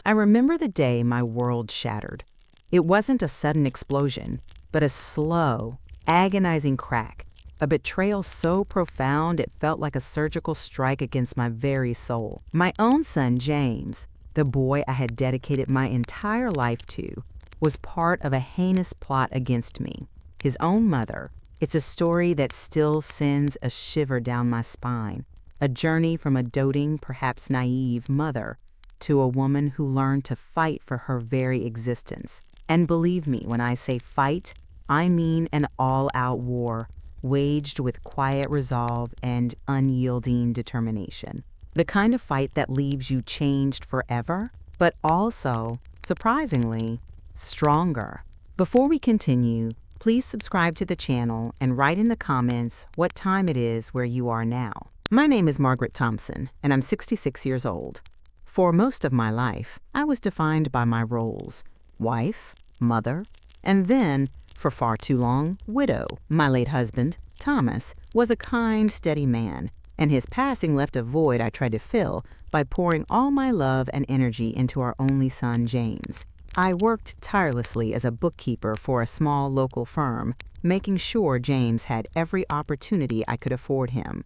I remember the day my world shattered. It wasn't a sudden explosion, but a slow, agonizing crack, a betrayal so profound it felt like a surgical strike against my very soul. My own son, James, the boy I had dedicated my entire life to, was part of a heinous plot against me. His own mother. It's a story that still sends a shiver down my spine, a journey from a doting, perhaps naive mother to a woman who learned to fight for her very existence. And believe me, when I say fight, I mean an all-out war, waged with quiet resolve and unyielding determination. The kind of fight that leaves you changed forever, but also, surprisingly, stronger. Before we continue, please subscribe to the channel and write in the comments what time it is where you are now. My name is Margaret Thompson, and I'm 66 years old. For most of my life, I was defined by my roles: wife, mother, and then, for far too long, widow. My late husband, Thomas, was a kind, steady man, and his passing left a void I tried to fill by pouring all my love and energy into our only son, James. I worked tirelessly as a bookkeeper for a small local firm, making sure James had every opportunity I could afford him.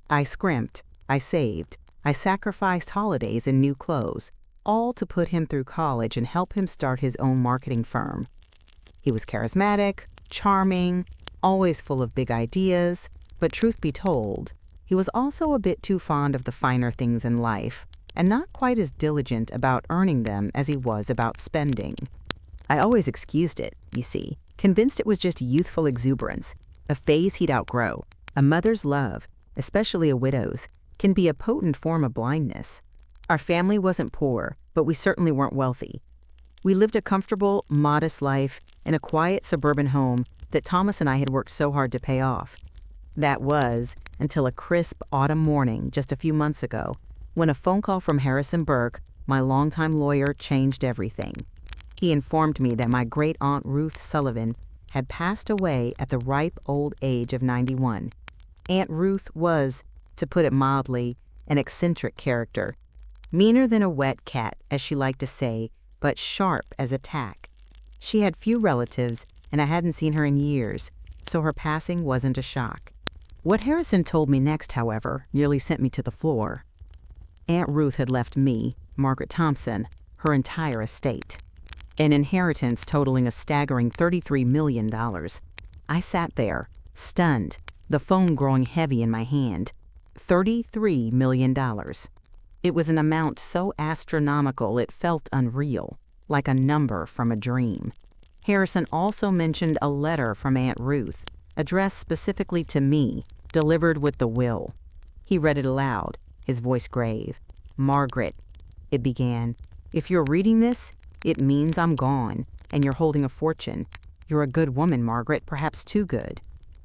I scrimped, I saved, I sacrificed holidays and new clothes, all to put him through college and help him start his own marketing firm. He was charismatic, charming, always full of big ideas, but truth be told, he was also a bit too fond of the finer things in life, and not quite as diligent about earning them as he was about spending. I always excused it, you see, convinced it was just youthful exuberance, a phase he'd outgrow. A mother's love, especially a widow's, can be a potent form of blindness. Our family wasn't poor, but we certainly weren't wealthy. We lived a comfortable, modest life in a quiet suburban home that Thomas and I had worked so hard to pay off. That was until a crisp autumn morning just a few months ago, when a phone call from Harrison Burke, my longtime lawyer, changed everything. He informed me that my great-aunt Ruth Sullivan had passed away at the ripe old age of 91. Aunt Ruth was, to put it mildly, an eccentric character. Meaner than a wet cat, as she liked to say, but sharp as a tack. She had few relatives, and I hadn't seen her in years, so her passing wasn't a shock. What Harrison told me next, however, nearly sent me to the floor. Aunt Ruth had left me, Margaret Thompson, her entire estate, an inheritance totaling a staggering $33 million. I sat there, stunned, the phone growing heavy in my hand. $33 million. It was an amount so astronomical it felt unreal, like a number from a dream. Harrison also mentioned a letter from Aunt Ruth, addressed specifically to me, delivered with the will. He read it aloud, his voice grave. "Margaret," it began, "if you're reading this, it means I'm gone, and you're holding a fortune. You're a good woman, Margaret, perhaps too good.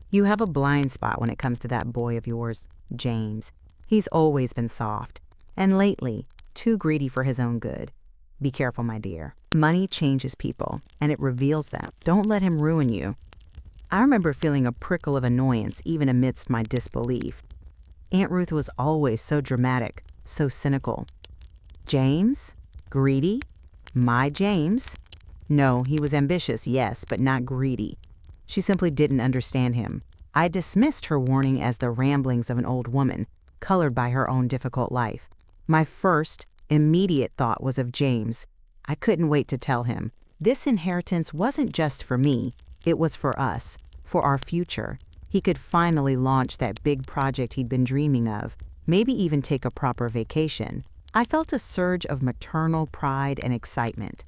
You have a blind spot when it comes to that boy of yours, James. He's always been soft, and lately, too greedy for his own good. Be careful, my dear. Money changes people, and it reveals them. Don't let him ruin you." I remember feeling a prickle of annoyance even amidst my disbelief. Aunt Ruth was always so dramatic, so cynical. James? Greedy? My James? No, he was ambitious, yes, but not greedy. She simply didn't understand him. I dismissed her warning as the ramblings of an old woman, colored by her own difficult life. My first, immediate thought was of James. I couldn't wait to tell him. This inheritance wasn't just for me, it was for us, for our future. He could finally launch that big project he'd been dreaming of, maybe even take a proper vacation. I felt a surge of maternal pride and excitement.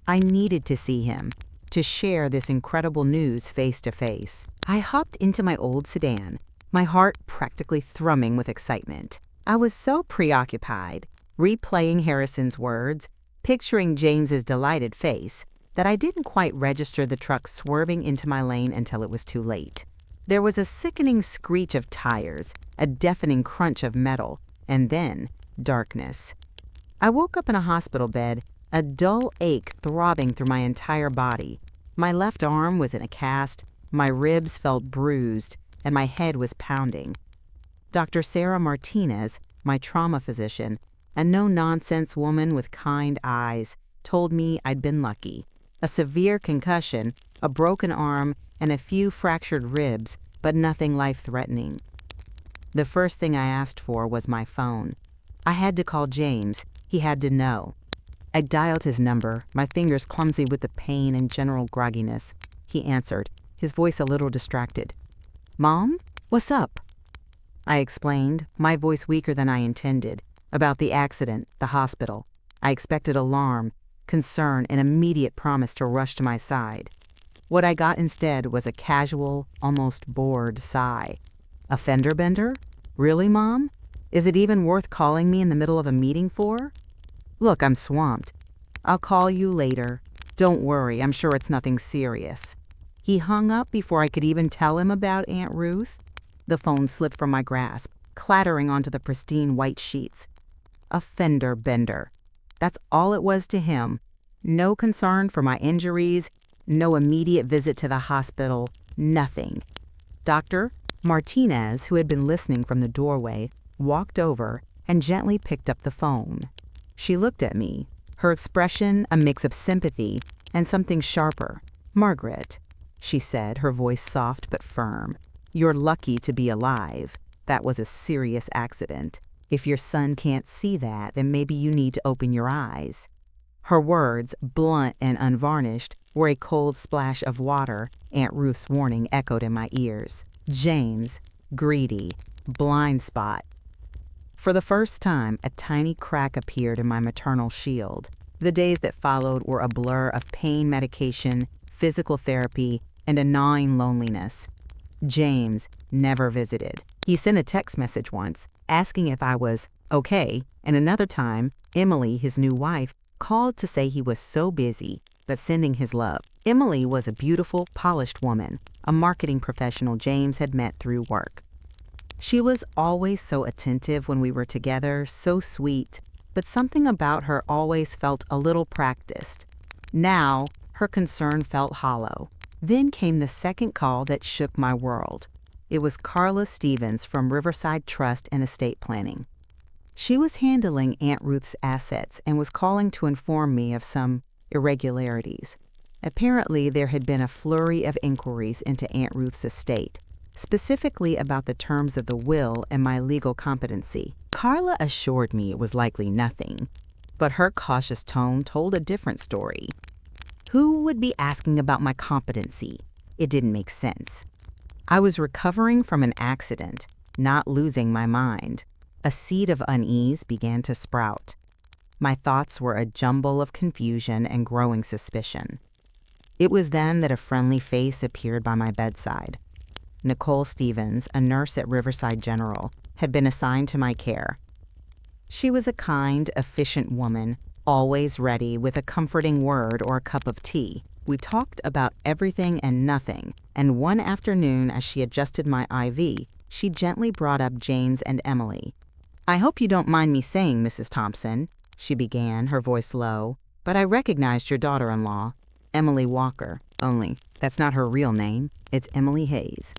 I needed to see him, to share this incredible news face to face. I hopped into my old sedan, my heart practically thrumming with excitement. I was so preoccupied, replaying Harrison's words, picturing James's delighted face, that I didn't quite register the truck swerving into my lane until it was too late. There was a sickening screech of tires, a deafening crunch of metal, and then darkness. I woke up in a hospital bed, a dull ache throbbing through my entire body. My left arm was in a cast, my ribs felt bruised, and my head was pounding. Dr. Sarah Martinez, my trauma physician, A no-nonsense woman with kind eyes told me I'd been lucky. A severe concussion, a broken arm, and a few fractured ribs, but nothing life-threatening. The first thing I asked for was my phone. I had to call James. He had to know. I dialed his number, my fingers clumsy with the pain and general grogginess. He answered, his voice a little distracted. "Mom? What's up?" I explained, my voice weaker than I intended, about the accident, the hospital. I expected alarm, concern, and immediate promise to rush to my side. What I got instead was a casual, almost bored sigh. "A fender bender? Really, Mom? Is it even worth calling me in the middle of a meeting for?" "Look, I'm swamped. I'll call you later. Don't worry, I'm sure it's nothing serious." He hung up before I could even tell him about Aunt Ruth. The phone slipped from my grasp, clattering onto the pristine white sheets. A fender bender. That's all it was to him. No concern for my injuries, no immediate visit to the hospital, nothing. Dr. Martinez, who had been listening from the doorway, walked over and gently picked up the phone. She looked at me, her expression a mix of sympathy and something sharper. "Margaret," she said, her voice soft but firm, "you're lucky to be alive. That was a serious accident. If your son can't see that, then maybe you need to open your eyes." Her words, blunt and unvarnished, were a cold splash of water. Aunt Ruth's warning echoed in my ears. James, greedy, blind spot. For the first time, a tiny crack appeared in my maternal shield. The days that followed were a blur of pain medication, physical therapy, and a gnawing loneliness. James never visited. He sent a text message once, asking if I was okay, and another time, Emily, his new wife, called to say he was so busy, but sending his love. Emily was a beautiful, polished woman, a marketing professional James had met through work. She was always so attentive when we were together, so sweet, but something about her always felt a little practiced. Now, her concern felt hollow. Then came the second call that shook my world. It was Carla Stevens from Riverside Trust and Estate Planning. She was handling Aunt Ruth's assets and was calling to inform me of some irregularities. Apparently, there had been a flurry of inquiries into Aunt Ruth's estate, specifically about the terms of the will and my legal competency. Carla assured me it was likely nothing, but her cautious tone told a different story. Who would be asking about my competency? It didn't make sense. I was recovering from an accident, not losing my mind. A seed of unease began to sprout. My thoughts were a jumble of confusion and growing suspicion. It was then that a friendly face appeared by my bedside. Nicole Stevens, a nurse at Riverside General, had been assigned to my care. She was a kind, efficient woman, always ready with a comforting word or a cup of tea. We talked about everything and nothing, and one afternoon as she adjusted my IV, she gently brought up James and Emily. "I hope you don't mind me saying, Mrs. Thompson," she began, her voice low, "but I recognized your daughter-in-law, Emily Walker, only that's not her real name, it's Emily Hayes."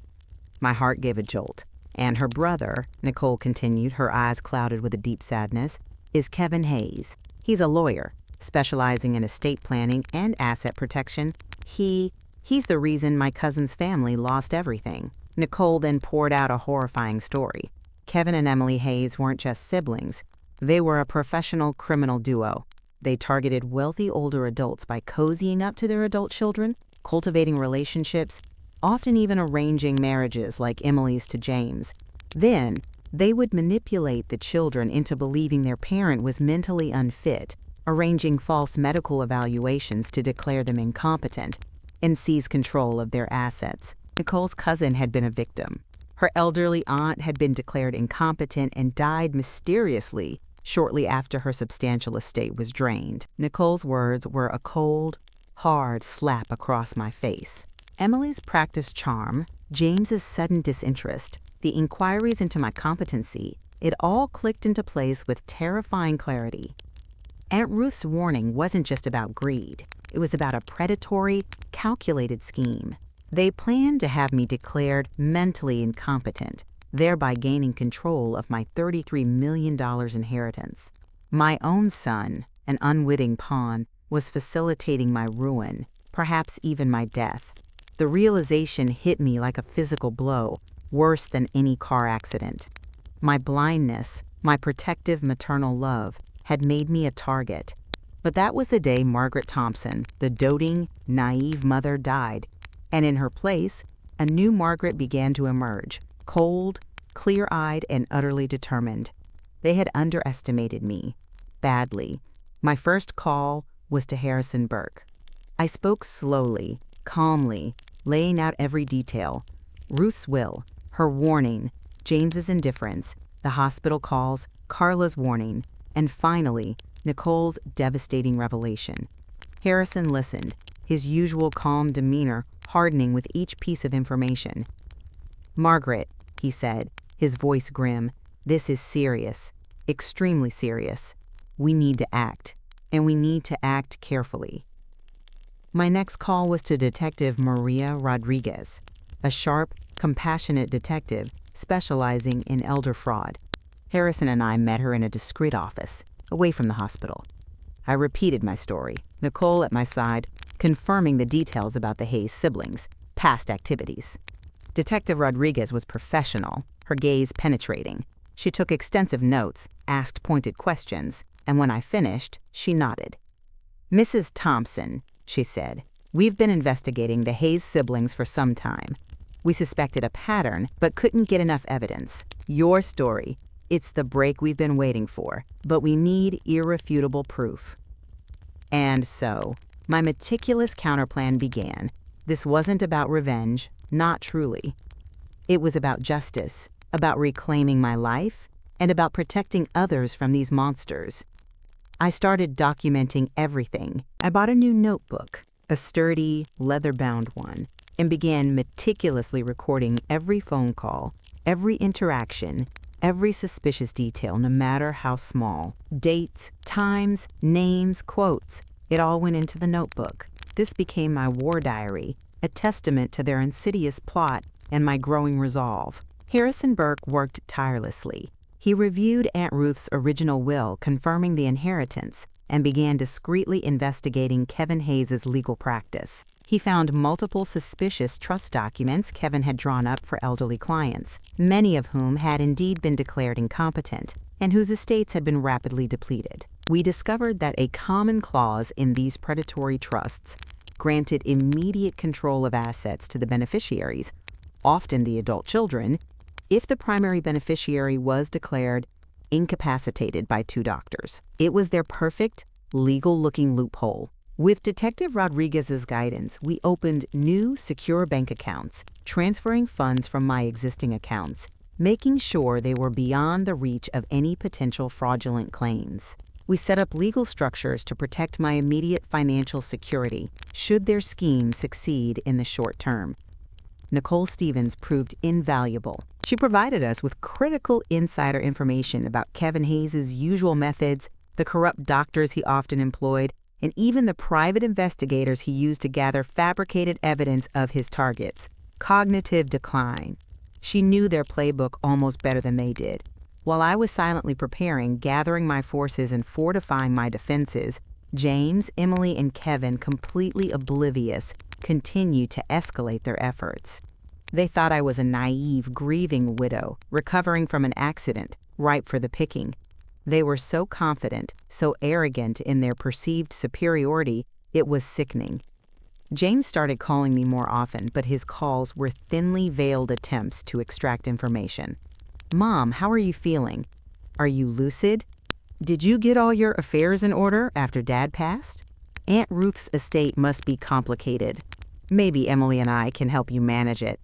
My heart gave a jolt. "And her brother," Nicole continued, her eyes clouded with a deep sadness, "is Kevin Hayes. He's a lawyer, specializing in estate planning and asset protection. He's the reason my cousin's family lost everything." Nicole then poured out a horrifying story. Kevin and Emily Hayes weren't just siblings. They were a professional criminal duo. They targeted wealthy older adults by cozying up to their adult children, cultivating relationships, often even arranging marriages like Emily's to James. Then, they would manipulate the children into believing their parent was mentally unfit, arranging false medical evaluations to declare them incompetent, and seize control of their assets. Nicole's cousin had been a victim. Her elderly aunt had been declared incompetent and died mysteriously shortly after her substantial estate was drained. Nicole's words were a cold, hard slap across my face. Emily's practiced charm, James's sudden disinterest, the inquiries into my competency, it all clicked into place with terrifying clarity. Aunt Ruth's warning wasn't just about greed. It was about a predatory, calculated scheme. They planned to have me declared mentally incompetent, thereby gaining control of my $33 million inheritance. My own son, an unwitting pawn, was facilitating my ruin, perhaps even my death. The realization hit me like a physical blow, worse than any car accident. My blindness, my protective maternal love, had made me a target. But that was the day Margaret Thompson, the doting, naive mother, died, and in her place, a new Margaret began to emerge, cold, clear-eyed, and utterly determined. They had underestimated me, badly. My first call was to Harrison Burke. I spoke slowly, calmly, laying out every detail. Ruth's will, her warning, James's indifference, the hospital calls, Carla's warning, and finally, Nicole's devastating revelation. Harrison listened, his usual calm demeanor hardening with each piece of information. "Margaret," he said, his voice grim, "this is serious, extremely serious. We need to act, and we need to act carefully." My next call was to Detective Maria Rodriguez, a sharp, compassionate detective specializing in elder fraud. Harrison and I met her in a discreet office, away from the hospital. I repeated my story, Nicole at my side, confirming the details about the Hayes siblings' past activities. Detective Rodriguez was professional, her gaze penetrating. She took extensive notes, asked pointed questions, and when I finished, she nodded. "Mrs. Thompson," she said, "we've been investigating the Hayes siblings for some time. We suspected a pattern, but couldn't get enough evidence. Your story, it's the break we've been waiting for, but we need irrefutable proof." And so, my meticulous counterplan began. This wasn't about revenge, not truly. It was about justice, about reclaiming my life, and about protecting others from these monsters. I started documenting everything. I bought a new notebook, a sturdy, leather-bound one, and began meticulously recording every phone call, every interaction, every suspicious detail, no matter how small. Dates, times, names, quotes, it all went into the notebook. This became my war diary, a testament to their insidious plot and my growing resolve. Harrison Burke worked tirelessly. He reviewed Aunt Ruth's original will, confirming the inheritance, and began discreetly investigating Kevin Hayes' legal practice. He found multiple suspicious trust documents Kevin had drawn up for elderly clients, many of whom had indeed been declared incompetent, and whose estates had been rapidly depleted. We discovered that a common clause in these predatory trusts granted immediate control of assets to the beneficiaries, often the adult children, if the primary beneficiary was declared incapacitated by 2 doctors. It was their perfect, legal-looking loophole. With Detective Rodriguez's guidance, we opened new, secure bank accounts, transferring funds from my existing accounts, making sure they were beyond the reach of any potential fraudulent claims. We set up legal structures to protect my immediate financial security, should their scheme succeed in the short term. Nicole Stevens proved invaluable. She provided us with critical insider information about Kevin Hayes' usual methods, the corrupt doctors he often employed, and even the private investigators he used to gather fabricated evidence of his targets. Cognitive decline. She knew their playbook almost better than they did. While I was silently preparing, gathering my forces, and fortifying my defenses, James, Emily, and Kevin, completely oblivious, continued to escalate their efforts. They thought I was a naive, grieving widow, recovering from an accident, ripe for the picking. They were so confident, so arrogant in their perceived superiority, it was sickening. James started calling me more often, but his calls were thinly veiled attempts to extract information. "Mom, how are you feeling? Are you lucid? Did you get all your affairs in order after Dad passed? Aunt Ruth's estate must be complicated. Maybe Emily and I can help you manage it."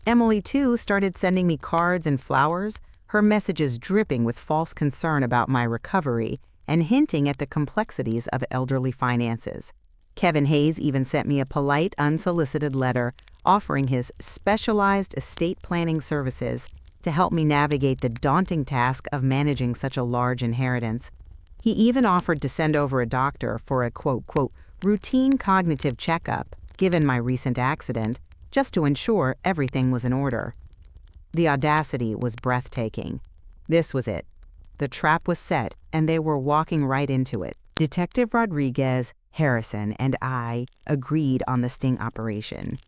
Emily, too, started sending me cards and flowers, her messages dripping with false concern about my recovery and hinting at the complexities of elderly finances. Kevin Hayes even sent me a polite, unsolicited letter offering his specialized estate planning services to help me navigate the daunting task of managing such a large inheritance. He even offered to send over a doctor for a quote, routine cognitive checkup, given my recent accident, just to ensure everything was in order. The audacity was breathtaking. This was it. The trap was set, and they were walking right into it. Detective Rodriguez, Harrison, and I agreed on the sting operation.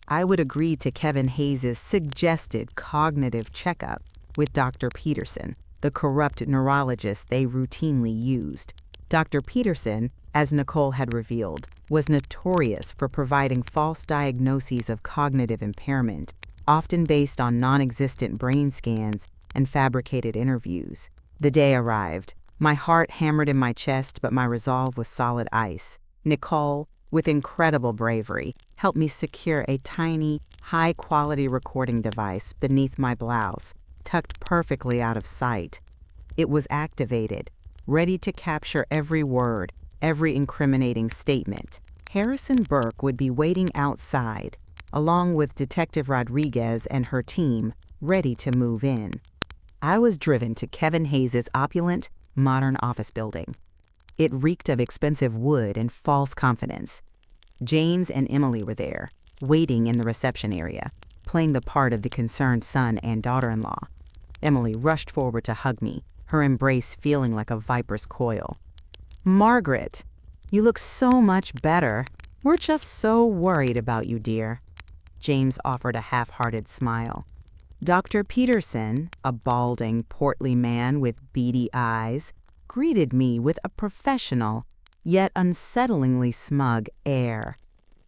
I would agree to Kevin Hayes' suggested cognitive checkup with Dr. Peterson, the corrupt neurologist they routinely used. Dr. Peterson, as Nicole had revealed, was notorious for providing false diagnoses of cognitive impairment, often based on non-existent brain scans and fabricated interviews. The day arrived. My heart hammered in my chest, but my resolve was solid ice. Nicole, with incredible bravery, helped me secure a tiny, high-quality recording device beneath my blouse, tucked perfectly out of sight. It was activated, ready to capture every word, every incriminating statement. Harrison Burke would be waiting outside, along with Detective Rodriguez and her team, ready to move in. I was driven to Kevin Hayes' opulent, modern office building. It reeked of expensive wood and false confidence. James and Emily were there, waiting in the reception area, playing the part of the concerned son and daughter-in-law. Emily rushed forward to hug me, her embrace feeling like a viper's coil. "Margaret, you look so much better. We're just so worried about you, dear." James offered a half-hearted smile. Dr. Peterson, a balding, portly man with beady eyes, greeted me with a professional, yet unsettlingly smug air.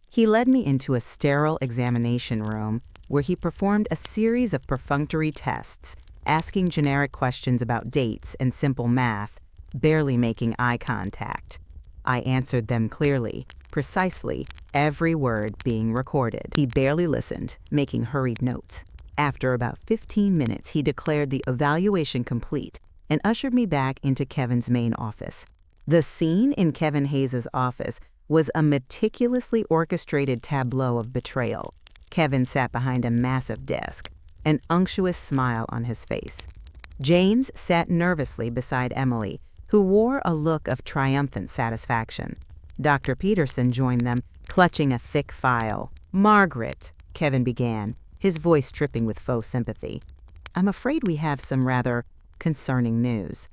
He led me into a sterile examination room where he performed a series of perfunctory tests, asking generic questions about dates and simple math, barely making eye contact. I answered them clearly, precisely, every word being recorded. He barely listened, making hurried notes. After about 15 minutes, he declared the evaluation complete and ushered me back into Kevin's main office. The scene in Kevin Hayes' office was a meticulously orchestrated tableau of betrayal. Kevin sat behind a massive desk, an unctuous smile on his face. James sat nervously beside Emily, who wore a look of triumphant satisfaction. Dr. Peterson joined them, clutching a thick file. "Margaret," Kevin began, his voice dripping with faux sympathy, "I'm afraid we have some rather concerning news.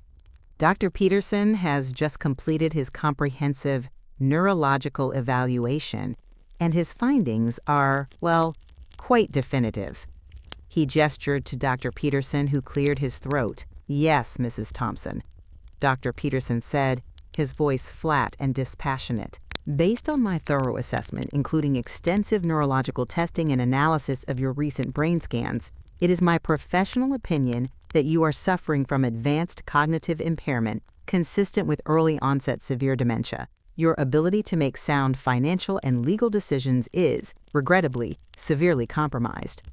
Dr. Peterson has just completed his comprehensive neurological evaluation, and his findings are, well, quite definitive." He gestured to Dr. Peterson, who cleared his throat. "Yes, Mrs. Thompson," Dr. Peterson said, his voice flat and dispassionate. "Based on my thorough assessment, including extensive neurological testing and analysis of your recent brain scans, it is my professional opinion that you are suffering from advanced cognitive impairment consistent with early-onset severe dementia. Your ability to make sound financial and legal decisions is, regrettably, severely compromised."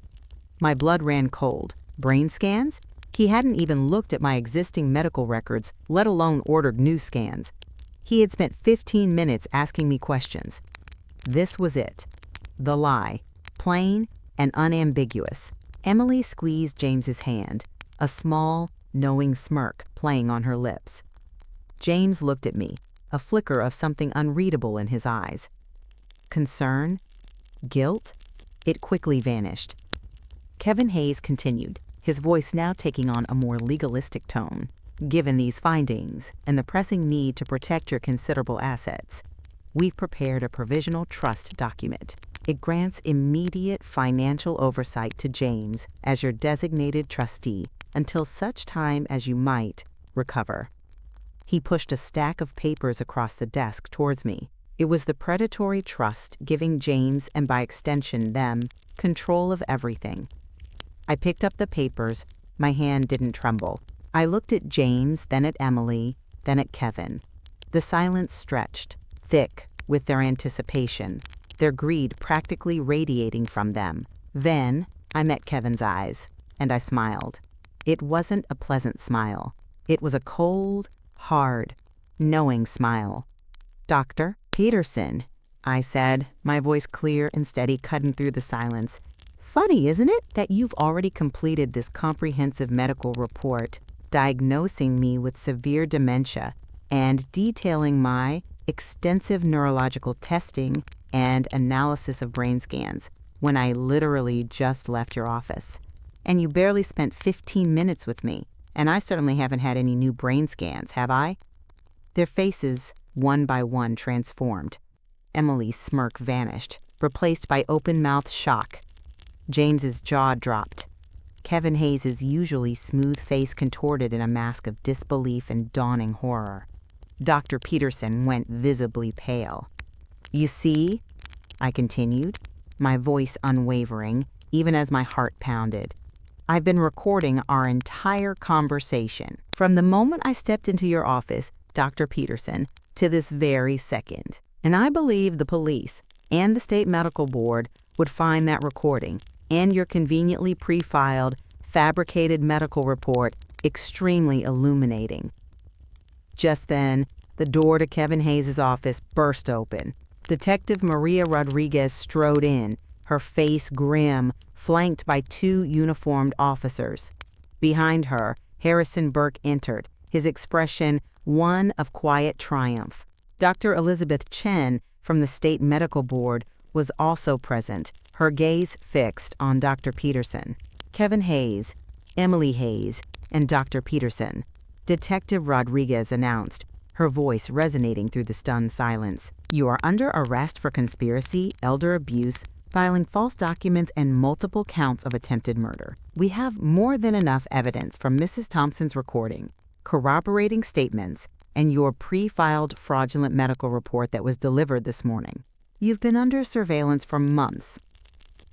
My blood ran cold. Brain scans? He hadn't even looked at my existing medical records, let alone ordered new scans. He had spent 15 minutes asking me questions. This was it. The lie. Plain and unambiguous. Emily squeezed James's hand, a small, knowing smirk playing on her lips. James looked at me, a flicker of something unreadable in his eyes. Concern? Guilt? It quickly vanished. Kevin Hayes continued, his voice now taking on a more legalistic tone. "Given these findings and the pressing need to protect your considerable assets, we've prepared a provisional trust document. It grants immediate financial oversight to James as your designated trustee until such time as you might recover." He pushed a stack of papers across the desk towards me. It was the predatory trust giving James, and by extension them, control of everything. I picked up the papers. My hand didn't tremble. I looked at James, then at Emily, then at Kevin. The silence stretched, thick with their anticipation, their greed practically radiating from them. Then I met Kevin's eyes, and I smiled. It wasn't a pleasant smile. It was a cold, hard, knowing smile. "Dr. Peterson," I said, my voice clear and steady, cutting through the silence. "Funny, isn't it, that you've already completed this comprehensive medical report, diagnosing me with severe dementia and detailing my extensive neurological testing and analysis of brain scans when I literally just left your office. And you barely spent 15 minutes with me. And I certainly haven't had any new brain scans, have I? Their faces, one by one, transformed. Emily's smirk vanished, replaced by open-mouthed shock. James's jaw dropped. Kevin Hayes' usually smooth face contorted in a mask of disbelief and dawning horror. Dr. Peterson went visibly pale. "You see?" I continued, my voice unwavering, even as my heart pounded. "I've been recording our entire conversation, from the moment I stepped into your office, Dr. Peterson, to this very second. And I believe the police and the state medical board would find that recording and your conveniently pre-filed, fabricated medical report extremely illuminating." Just then, the door to Kevin Hayes' office burst open. Detective Maria Rodriguez strode in, her face grim, flanked by two uniformed officers. Behind her, Harrison Burke entered, his expression one of quiet triumph. Dr. Elizabeth Chen from the State Medical Board was also present, her gaze fixed on Dr. Peterson. "Kevin Hayes, Emily Hayes, and Dr. Peterson," Detective Rodriguez announced, her voice resonating through the stunned silence. "You are under arrest for conspiracy, elder abuse, filing false documents, and multiple counts of attempted murder. We have more than enough evidence from Mrs. Thompson's recording, corroborating statements, and your pre-filed fraudulent medical report that was delivered this morning. You've been under surveillance for months."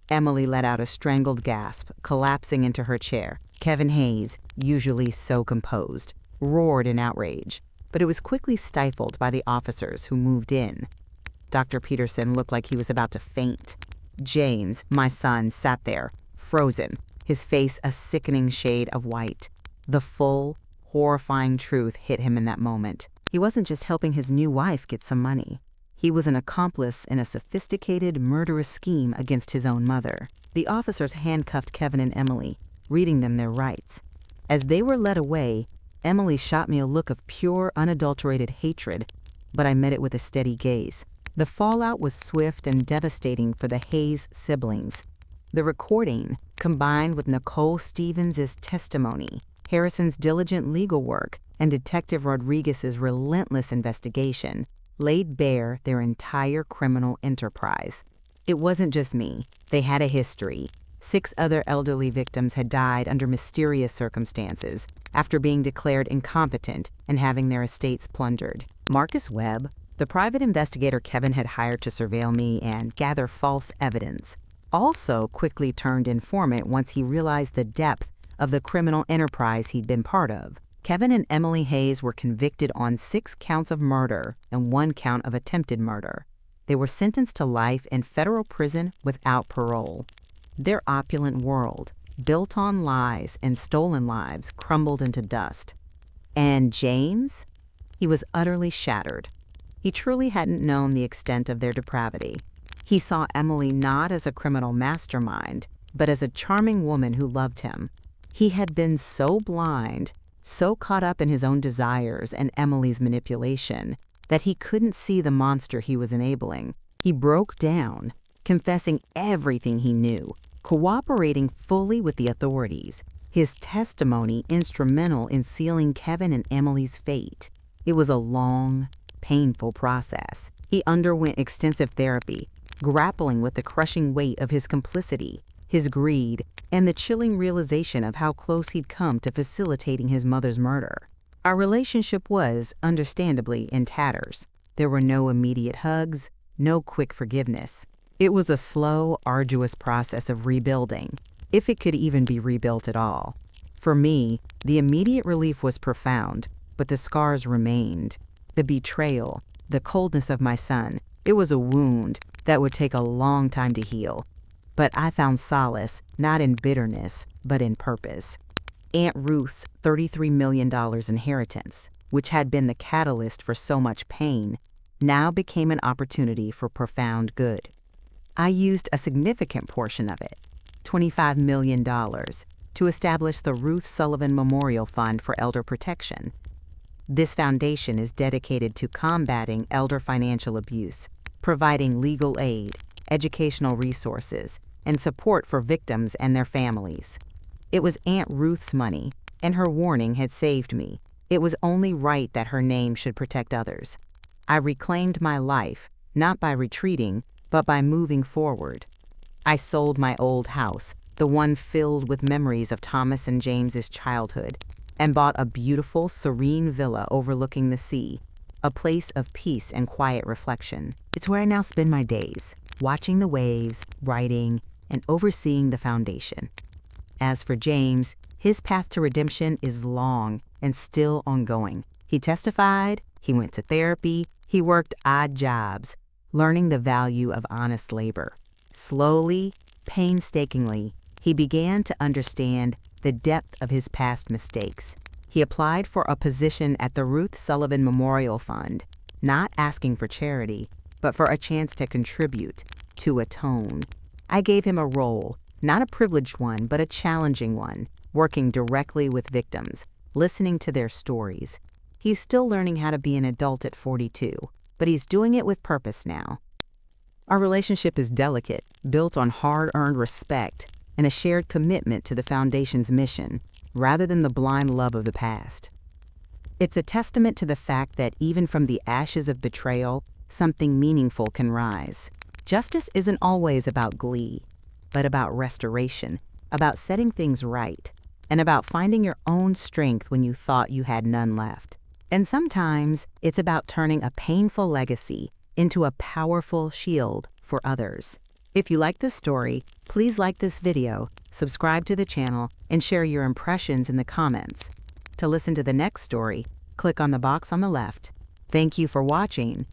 Emily let out a strangled gasp, collapsing into her chair. Kevin Hayes, usually so composed, roared in outrage, but it was quickly stifled by the officers who moved in. Dr. Peterson looked like he was about to faint. James, my son, sat there, frozen, his face a sickening shade of white. The full, horrifying truth hit him in that moment. He wasn't just helping his new wife get some money. He was an accomplice in a sophisticated, murderous scheme against his own mother. The officers handcuffed Kevin and Emily, reading them their rights. As they were led away, Emily shot me a look of pure, unadulterated hatred, but I met it with a steady gaze. The fallout was swift and devastating for the Hayes siblings. The recording, combined with Nicole Stevens' testimony, Harrison's diligent legal work, and Detective Rodriguez's relentless investigation, laid bare their entire criminal enterprise. It wasn't just me. They had a history. 6 other elderly victims had died under mysterious circumstances after being declared incompetent and having their estates plundered. Marcus Webb, the private investigator Kevin had hired to surveil me and gather false evidence, also quickly turned informant once he realized the depth of the criminal enterprise he'd been part of. Kevin and Emily Hayes were convicted on 6 counts of murder and 1 count of attempted murder. They were sentenced to life in federal prison without parole. Their opulent world, built on lies and stolen lives, crumbled into dust. And James? He was utterly shattered. He truly hadn't known the extent of their depravity. He saw Emily not as a criminal mastermind, but as a charming woman who loved him. He had been so blind, so caught up in his own desires and Emily's manipulation, that he couldn't see the monster he was enabling. He broke down, confessing everything he knew, cooperating fully with the authorities, his testimony instrumental in sealing Kevin and Emily's fate. It was a long, painful process. He underwent extensive therapy, grappling with the crushing weight of his complicity, his greed, and the chilling realization of how close he'd come to facilitating his mother's murder. Our relationship was, understandably, in tatters. There were no immediate hugs, no quick forgiveness. It was a slow, arduous process of rebuilding, if it could even be rebuilt at all. For me, the immediate relief was profound, but the scars remained. The betrayal, the coldness of my son, it was a wound that would take a long time to heal. But I found solace, not in bitterness, but in purpose. Aunt Ruth's $33 million inheritance, which had been the catalyst for so much pain, now became an opportunity for profound good. I used a significant portion of it, $25 million, to establish the Ruth Sullivan Memorial Fund for Elder Protection. This foundation is dedicated to combating elder financial abuse, providing legal aid, educational resources, and support for victims and their families. It was Aunt Ruth's money, and her warning had saved me. It was only right that her name should protect others. I reclaimed my life, not by retreating, but by moving forward. I sold my old house, the one filled with memories of Thomas and James's childhood, and bought a beautiful, serene villa overlooking the sea, a place of peace and quiet reflection. It's where I now spend my days, watching the waves, writing, and overseeing the foundation. As for James, his path to redemption is long and still ongoing. He testified, he went to therapy, he worked odd jobs, learning the value of honest labor. Slowly, painstakingly, he began to understand the depth of his past mistakes. He applied for a position at the Ruth Sullivan Memorial Fund, not asking for charity, but for a chance to contribute, to atone. I gave him a role, not a privileged one, but a challenging one, working directly with victims, listening to their stories. He's still learning how to be an adult at 42, but he's doing it with purpose now. Our relationship is delicate, built on hard-earned respect and a shared commitment to the Foundation's mission, rather than the blind love of the past. It's a testament to the fact that even from the ashes of betrayal, something meaningful can rise. Justice isn't always about glee, but about restoration, about setting things right, and about finding your own strength when you thought you had none left. And sometimes it's about turning a painful legacy into a powerful shield for others. If you like this story, please like this video, subscribe to the channel, and share your impressions in the comments. To listen to the next story, click on the box on the left. Thank you for watching,